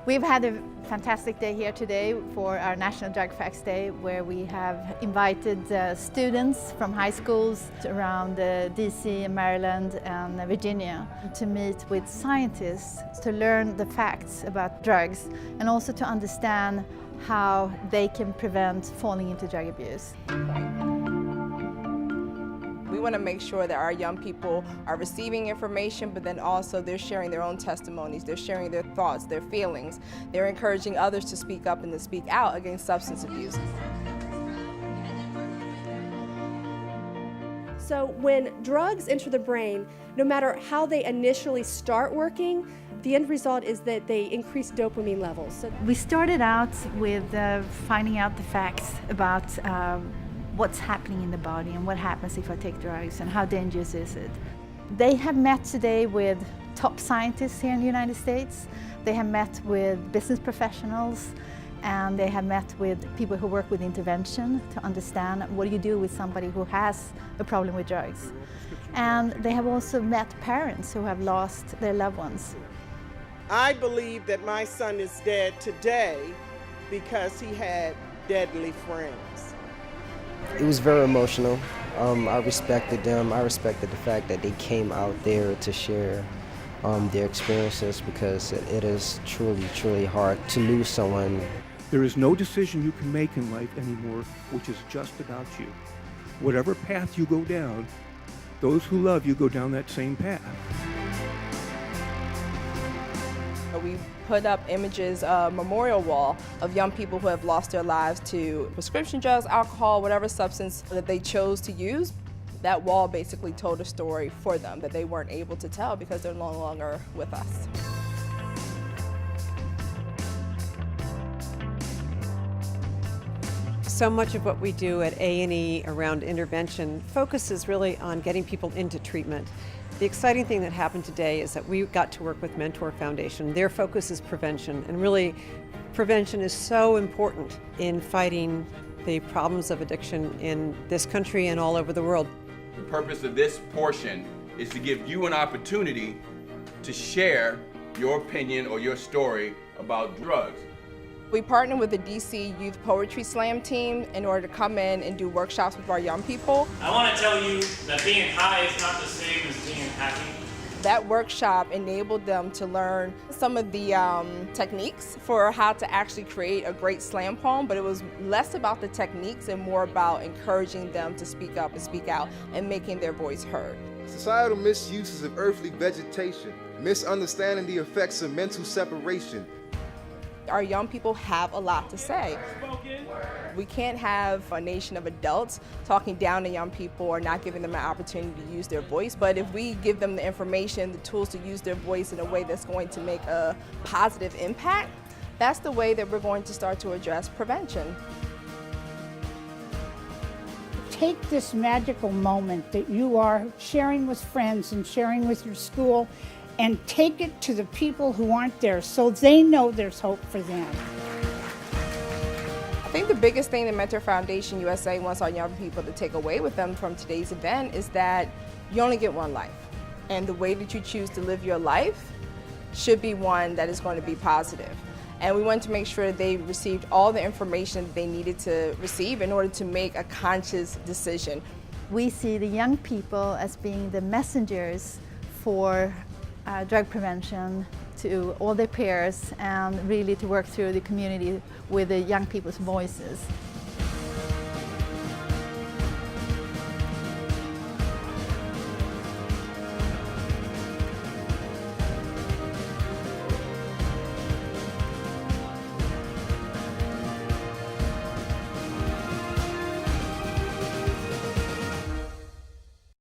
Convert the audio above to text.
We've had a fantastic day here today for our National Drug Facts Day, where we have invited students from high schools around DC, Maryland and Virginia to meet with scientists to learn the facts about drugs and also to understand how they can prevent falling into drug abuse. We want to make sure that our young people are receiving information, but then also they're sharing their own testimonies, they're sharing their thoughts, their feelings. They're encouraging others to speak up and to speak out against substance abuse. So when drugs enter the brain, no matter how they initially start working, the end result is that they increase dopamine levels. So we started out with finding out the facts about what's happening in the body and what happens if I take drugs and how dangerous is it. They have met today with top scientists here in the United States. They have met with business professionals, and they have met with people who work with intervention to understand what do you do with somebody who has a problem with drugs. And they have also met parents who have lost their loved ones. I believe that my son is dead today because he had deadly friends. It was very emotional. I respected them. I respected the fact that they came out there to share their experiences, because it is truly, truly hard to lose someone. There is no decision you can make in life anymore which is just about you. Whatever path you go down, those who love you go down that same path. We put up images, a memorial wall of young people who have lost their lives to prescription drugs, alcohol, whatever substance that they chose to use. That wall basically told a story for them that they weren't able to tell because they're no longer with us. So much of what we do at A&E around intervention focuses really on getting people into treatment. The exciting thing that happened today is that we got to work with Mentor Foundation. Their focus is prevention, and really prevention is so important in fighting the problems of addiction in this country and all over the world. The purpose of this portion is to give you an opportunity to share your opinion or your story about drugs. We partnered with the DC Youth Poetry Slam team in order to come in and do workshops with our young people. I want to tell you that being high is not the same as being happy. That workshop enabled them to learn some of the techniques for how to actually create a great slam poem, but it was less about the techniques and more about encouraging them to speak up and speak out and making their voice heard. Societal misuses of earthly vegetation, misunderstanding the effects of mental separation. Our young people have a lot to say. We can't have a nation of adults talking down to young people or not giving them an opportunity to use their voice, but if we give them the information, the tools to use their voice in a way that's going to make a positive impact, that's the way that we're going to start to address prevention. Take this magical moment that you are sharing with friends and sharing with your school and take it to the people who aren't there so they know there's hope for them. I think the biggest thing that Mentor Foundation USA wants our young people to take away with them from today's event is that you only get one life. And the way that you choose to live your life should be one that is going to be positive. And we wanted to make sure they received all the information that they needed to receive in order to make a conscious decision. We see the young people as being the messengers for drug prevention to all their peers, and really to work through the community with the young people's voices.